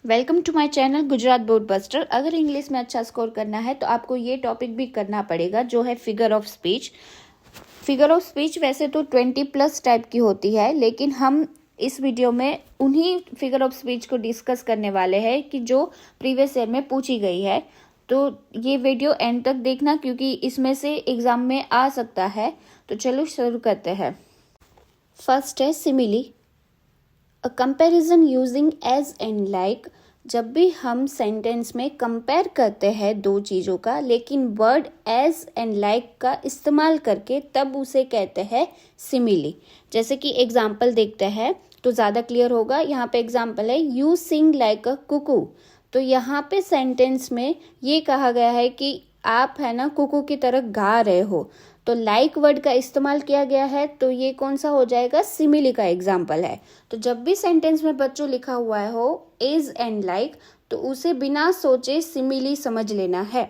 Welcome to my channel Gujarat board buster. अगर English में अच्छा स्कोर करना है तो आपको ये टॉपिक भी करना पड़ेगा, जो है figure of speech. Figure of speech वैसे तो 20+ टाइप की होती है, लेकिन हम इस वीडियो में उन्हीं फिगर ऑफ स्पीच को डिस्कस करने वाले हैं कि जो प्रीवियस ईयर में पूछी गई है। तो ये वीडियो एंड तक देखना, क्योंकि इसमें से एग्जाम में आ सकता है। तो चलो शुरू करते हैं। फर्स्ट है simile, a comparison using as and like. जब भी हम सेंटेंस में कंपेयर करते हैं दो चीज़ों का, लेकिन वर्ड एज एंड लाइक का इस्तेमाल करके, तब उसे कहते हैं सिमिली। जैसे कि एग्जाम्पल देखते हैं तो ज़्यादा क्लियर होगा। यहाँ पे एग्जाम्पल है, you sing like a cuckoo. तो यहाँ पे सेंटेंस में ये कहा गया है कि आप है ना कुकू की तरह गा रहे हो, तो लाइक वर्ड का इस्तेमाल किया गया है। तो ये कौन सा हो जाएगा? सिमिली का एग्जाम्पल है। तो जब भी सेंटेंस में बच्चों लिखा हुआ है हो इज एंड लाइक, तो उसे बिना सोचे सिमिली समझ लेना है।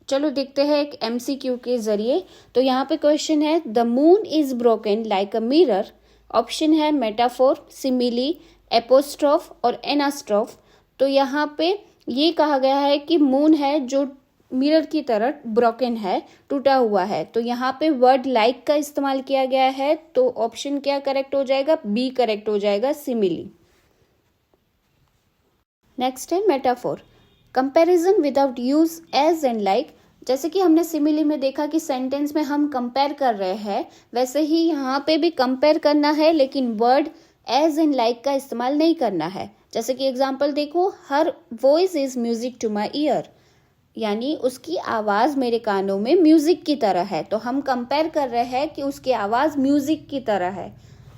चलो देखते हैं एक MCQ के जरिए। तो यहाँ पे क्वेश्चन है, the moon is broken like a mirror. Option है मेटाफोर, सिमिली, एपोस्ट्रोफ और एनास्ट्रोफ। तो यहाँ पे ये कहा गया है कि मून है जो मिरर की तरह ब्रोकन है, टूटा हुआ है। तो यहाँ पे वर्ड लाइक का इस्तेमाल किया गया है। तो ऑप्शन क्या करेक्ट हो जाएगा? बी करेक्ट हो जाएगा, सिमिली। नेक्स्ट है metaphor, comparison without use as and like. जैसे कि हमने सिमिली में देखा कि सेंटेंस में हम कंपेयर कर रहे हैं, वैसे ही यहाँ पे भी कंपेयर करना है, लेकिन वर्ड एज एंड लाइक का इस्तेमाल नहीं करना है। जैसे कि एग्जाम्पल देखो, her voice is music to my ear, यानी उसकी आवाज़ मेरे कानों में म्यूजिक की तरह है। तो हम कंपेयर कर रहे हैं कि उसकी आवाज़ म्यूजिक की तरह है,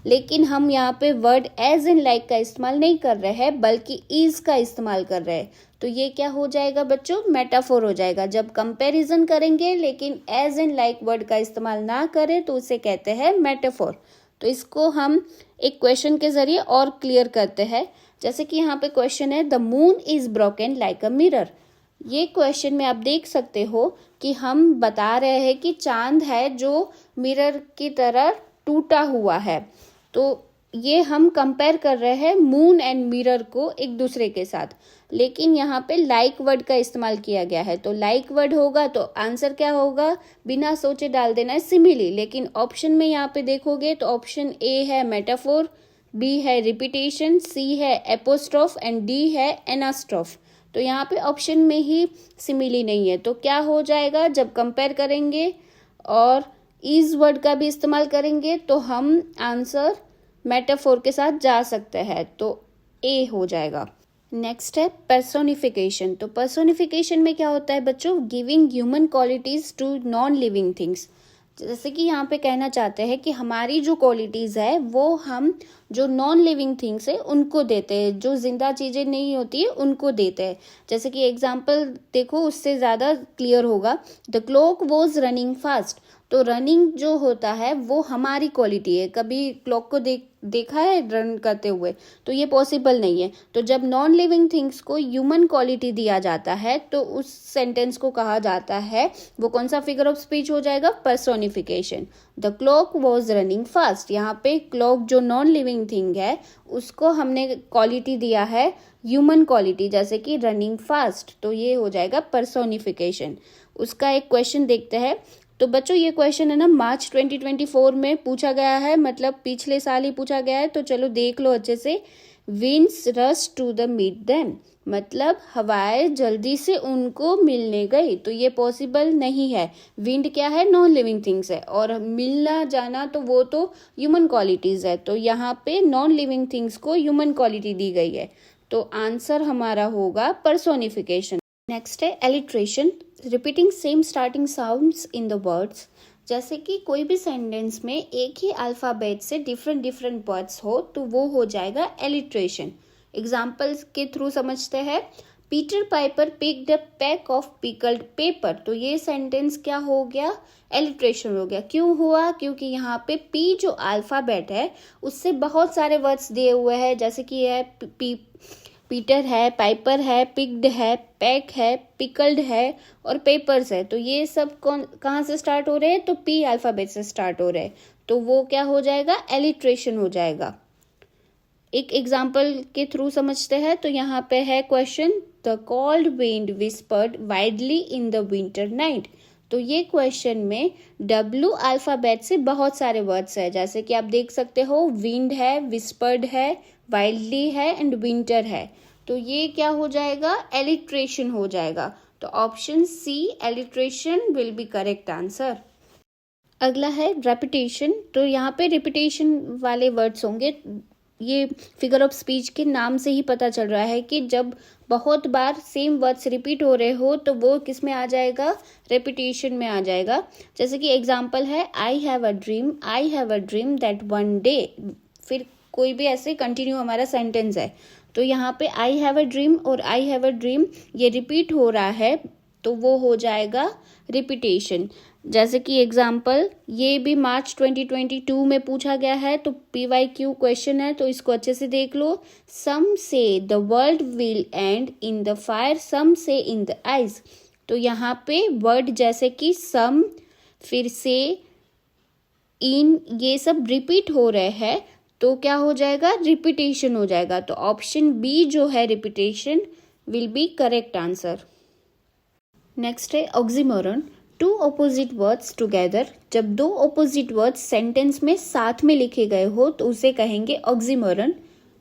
लेकिन हम यहाँ पे वर्ड एज एंड लाइक का इस्तेमाल नहीं कर रहे हैं, बल्कि इज का इस्तेमाल कर रहे हैं। तो ये क्या हो जाएगा बच्चों? मेटाफोर हो जाएगा। जब कंपैरिजन करेंगे लेकिन एज एंड लाइक वर्ड का इस्तेमाल ना करें, तो उसे कहते हैं मेटाफोर। तो इसको हम एक क्वेश्चन के जरिए और क्लियर करते हैं। जैसे कि यहाँ पे क्वेश्चन है, the moon is broken like a mirror. ये क्वेश्चन में आप देख सकते हो कि हम बता रहे हैं कि चांद है जो मिरर की तरह टूटा हुआ है। तो ये हम कंपेयर कर रहे हैं मून एंड मिरर को एक दूसरे के साथ, लेकिन यहाँ पे लाइक वर्ड का इस्तेमाल किया गया है। तो लाइक वर्ड होगा तो आंसर क्या होगा? बिना सोचे डाल देना है, सिमिली। लेकिन ऑप्शन में यहाँ पे देखोगे तो ऑप्शन ए है मेटाफोर, बी है रिपीटेशन, सी है एपोस्ट्रोफ एंड डी है एनास्ट्रोफ। तो यहाँ पे ऑप्शन में ही सिमिली नहीं है। तो क्या हो जाएगा? जब कंपेयर करेंगे और इज वर्ड का भी इस्तेमाल करेंगे तो हम आंसर मेटाफोर के साथ जा सकते हैं। तो ए हो जाएगा। नेक्स्ट है पर्सोनिफिकेशन। तो पर्सोनिफिकेशन में क्या होता है बच्चों? Giving human qualities to non living things. जैसे कि यहाँ पे कहना चाहते हैं कि हमारी जो क्वालिटीज़ है वो हम जो नॉन लिविंग थिंग्स है उनको देते हैं, जो जिंदा चीज़ें नहीं होती है उनको देते हैं। जैसे कि एग्जाम्पल देखो, उससे ज़्यादा क्लियर होगा। The clock was running fast. तो रनिंग जो होता है वो हमारी क्वालिटी है। कभी क्लॉक को देखा है रन करते हुए? तो ये पॉसिबल नहीं है। तो जब नॉन लिविंग थिंग्स को ह्यूमन क्वालिटी दिया जाता है तो उस सेंटेंस को कहा जाता है, वो कौन सा फिगर ऑफ स्पीच हो जाएगा? Personification. The clock was running fast. यहाँ पे क्लॉक जो नॉन लिविंग थिंग है उसको हमने क्वालिटी दिया है ह्यूमन क्वालिटी, जैसे कि रनिंग फास्ट। तो ये हो जाएगा पर्सोनिफिकेशन। उसका एक क्वेश्चन देखते हैं। तो बच्चों ये क्वेश्चन है ना मार्च 2024 में पूछा गया है, मतलब पिछले साल ही पूछा गया है। तो चलो देख लो अच्छे से। Winds rush to the meet them, मतलब हवाएं जल्दी से उनको मिलने गई। तो ये पॉसिबल नहीं है। विंड क्या है? नॉन लिविंग थिंग्स है, और मिलना जाना तो वो तो ह्यूमन क्वालिटीज है। तो यहाँ पे नॉन लिविंग थिंग्स को ह्यूमन क्वालिटी दी गई है। तो आंसर हमारा होगा पर्सोनिफिकेशन। नेक्स्ट है alliteration, repeating same starting sounds in the words. जैसे कि कोई भी सेंटेंस में एक ही अल्फ़ाबेट से डिफरेंट वर्ड्स हो तो वो हो जाएगा एलिट्रेशन। एग्जाम्पल्स के थ्रू समझते हैं। Peter Piper picked a pack of pickled paper. तो ये सेंटेंस क्या हो गया? एलिट्रेशन हो गया। क्यों हुआ? क्योंकि यहाँ पे पी जो अल्फ़ाबेट है उससे बहुत सारे वर्ड्स दिए हुए हैं। जैसे कि है पीटर है, पाइपर है, पिक्ड है, पैक है, पिकल्ड है और पेपर्स है। तो ये सब कहाँ से स्टार्ट हो रहे हैं? तो पी अल्फाबेट से स्टार्ट हो रहे हैं। तो वो क्या हो जाएगा? एलिट्रेशन हो जाएगा। एक एग्जाम्पल के थ्रू समझते हैं। तो यहाँ पे है question, the cold wind whispered widely in the winter night. तो ये क्वेश्चन में W अल्फाबेट से बहुत सारे वर्ड्स है, जैसे कि आप देख सकते हो विंड है, विस्पर्ड है, वाइल्डली है एंड विंटर है। तो ये क्या हो जाएगा, एलिट्रेशन हो जाएगा। तो option C alliteration will be correct answer. अगला है रेपिटेशन। तो यहाँ पे रिपीटेशन वाले वर्ड्स होंगे। ये फिगर ऑफ स्पीच के नाम से ही पता चल रहा है कि जब बहुत बार सेम वर्ड्स रिपीट हो रहे हो तो वो किस में आ जाएगा, रेपिटेशन में आ जाएगा। जैसे कि एग्जांपल है, I have a dream that one day. फिर कोई भी ऐसे कंटिन्यू हमारा सेंटेंस है, तो यहाँ पे आई हैव अ ड्रीम और आई हैव अ ड्रीम ये रिपीट हो रहा है, तो वो हो जाएगा रिपीटेशन। जैसे कि एग्जाम्पल, ये भी मार्च 2022 में पूछा गया है, तो PYQ क्वेश्चन है, तो इसको अच्छे से देख लो। Some say the world will end in the fire, some say in the eyes. तो यहाँ पे वर्ड जैसे कि सम, फिर से, इन, ये सब रिपीट हो रहे हैं, तो क्या हो जाएगा, रिपीटेशन हो जाएगा। तो ऑप्शन बी जो है repetition will be correct answer. Next है oxymoron. Two opposite words together. जब दो ऑपोजिट वर्ड्स सेंटेंस में साथ में लिखे गए हो तो उसे कहेंगे ऑक्सीमोरन।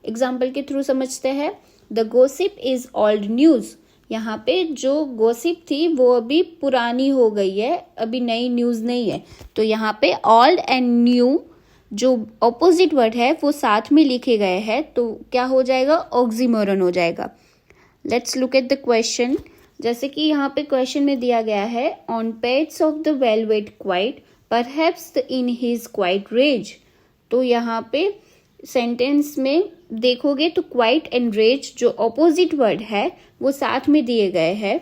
एग्जाम्पल के थ्रू समझते हैं। The gossip is old news. यहाँ पे जो गॉसिप थी वो अभी पुरानी हो गई है, अभी नई न्यूज नहीं है। तो यहाँ पे ओल्ड एंड न्यू जो ऑपोजिट वर्ड है वो साथ में लिखे गए हैं, तो क्या हो जाएगा, ऑक्सीमोरन हो जाएगा। Let's look at the question. जैसे कि यहाँ पे क्वेश्चन में दिया गया है, on pads of the velvet quiet perhaps in his quiet rage. तो यहाँ पे सेंटेंस में देखोगे तो क्वाइट एंड रेज जो ऑपोजिट वर्ड है वो साथ में दिए गए हैं।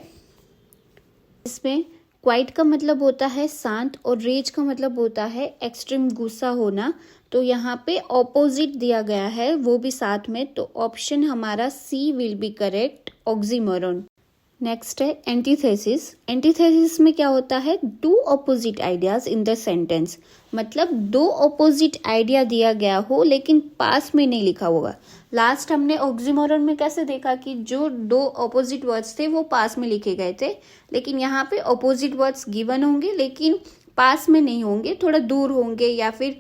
इसमें क्वाइट का मतलब होता है शांत और रेज का मतलब होता है एक्सट्रीम गुस्सा होना। तो यहाँ पे ऑपोजिट दिया गया है वो भी साथ में, तो ऑप्शन हमारा C will be correct, oxymoron. Next है एंटीथेसिस। एंटीथेसिस में क्या होता है, two opposite ideas in the sentence. मतलब दो ऑपोजिट आइडिया दिया गया हो लेकिन पास में नहीं लिखा होगा। लास्ट हमने ऑक्सीमोरन में कैसे देखा कि जो दो ऑपोजिट वर्ड्स थे वो पास में लिखे गए थे, लेकिन यहाँ पे ऑपोजिट वर्ड्स गिवन होंगे लेकिन पास में नहीं होंगे, थोड़ा दूर होंगे, या फिर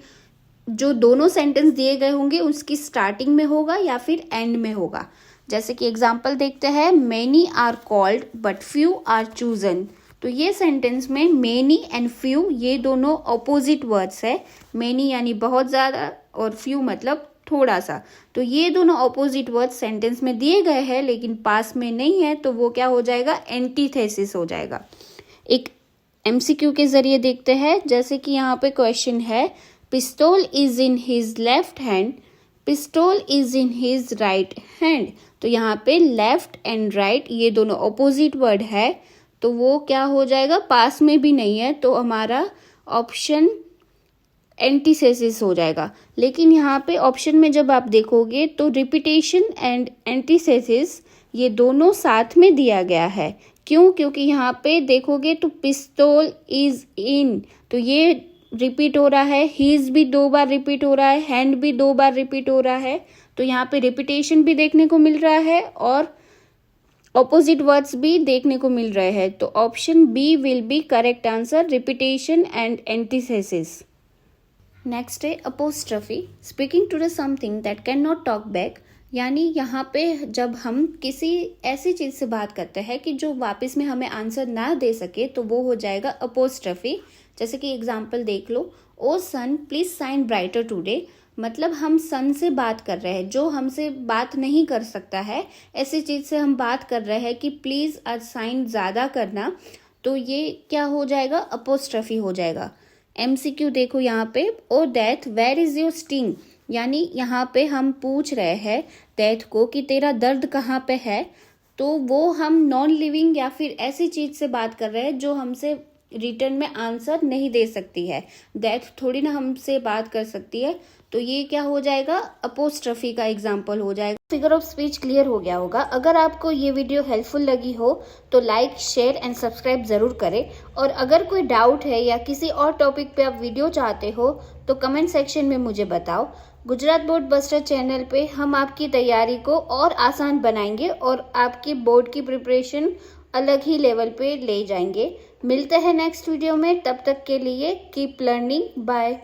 जो दोनों सेंटेंस दिए गए होंगे उसकी स्टार्टिंग में होगा या फिर एंड में होगा। जैसे कि एग्जाम्पल देखते हैं, many are called but few are chosen. तो ये सेंटेंस में मेनी एंड फ्यू ये दोनों ऑपोजिट वर्ड्स है। मेनी यानी बहुत ज़्यादा और फ्यू मतलब थोड़ा सा। तो ये दोनों ऑपोजिट वर्ड्स सेंटेंस में दिए गए हैं लेकिन पास में नहीं है, तो वो क्या हो जाएगा, एंटीथेसिस हो जाएगा। एक MCQ के जरिए देखते हैं। जैसे कि यहाँ पे क्वेश्चन है, pistol is in his left hand, pistol is in his right hand. तो यहाँ पे लेफ्ट एंड राइट ये दोनों ऑपोजिट वर्ड है, तो वो क्या हो जाएगा, पास में भी नहीं है, तो हमारा ऑप्शन एंटीथेसिस हो जाएगा। लेकिन यहाँ पे ऑप्शन में जब आप देखोगे तो रिपीटेशन एंड एंटीथेसिस ये दोनों साथ में दिया गया है। क्यों, क्योंकि यहाँ पे देखोगे तो पिस्तौल इज इन, तो ये रिपीट हो रहा है, हीज भी 2 बार रिपीट हो रहा है, हैंड भी 2 बार रिपीट हो रहा है। तो यहाँ पे रिपीटेशन भी देखने को मिल रहा है और ऑपोजिट वर्ड्स भी देखने को मिल रहे हैं। तो option B will be correct answer, repetition and antithesis. Next है apostrophe. Speaking to the something that can not talk back. यानी यहाँ पे जब हम किसी ऐसी चीज़ से बात करते हैं कि जो वापस में हमें आंसर ना दे सके, तो वो हो जाएगा अपोस्ट्रफी। जैसे कि एग्जाम्पल देख लो, ओ सन प्लीज शाइन ब्राइटर टुडे। मतलब हम सन से बात कर रहे हैं, जो हमसे बात नहीं कर सकता है, ऐसी चीज़ से हम बात कर रहे हैं कि प्लीज़ आज साइन ज़्यादा करना, तो ये क्या हो जाएगा, अपोस्ट्रफी हो जाएगा। MCQ देखो यहाँ पे, O death where is your sting. यानी यहाँ पे हम पूछ रहे हैं डेथ को कि तेरा दर्द कहाँ पे है, तो वो हम नॉन लिविंग या फिर ऐसी चीज़ से बात कर रहे हैं जो हमसे रिटर्न में आंसर नहीं दे सकती है। डेथ थोड़ी ना हमसे बात कर सकती है, तो ये क्या हो जाएगा, अपोस्ट्रफी का एग्जाम्पल हो जाएगा। फिगर ऑफ स्पीच क्लियर हो गया होगा। अगर आपको ये वीडियो हेल्पफुल लगी हो तो लाइक, शेयर एंड सब्सक्राइब जरूर करें। और अगर कोई डाउट है या किसी और टॉपिक पे आप वीडियो चाहते हो तो कमेंट सेक्शन में मुझे बताओ। गुजरात बोर्ड बस्टर चैनल पे हम आपकी तैयारी को और आसान बनाएंगे और आपकी बोर्ड की प्रिपरेशन अलग ही लेवल पे ले जाएंगे। मिलते हैं नेक्स्ट वीडियो में, तब तक के लिए कीप लर्निंग, बाय।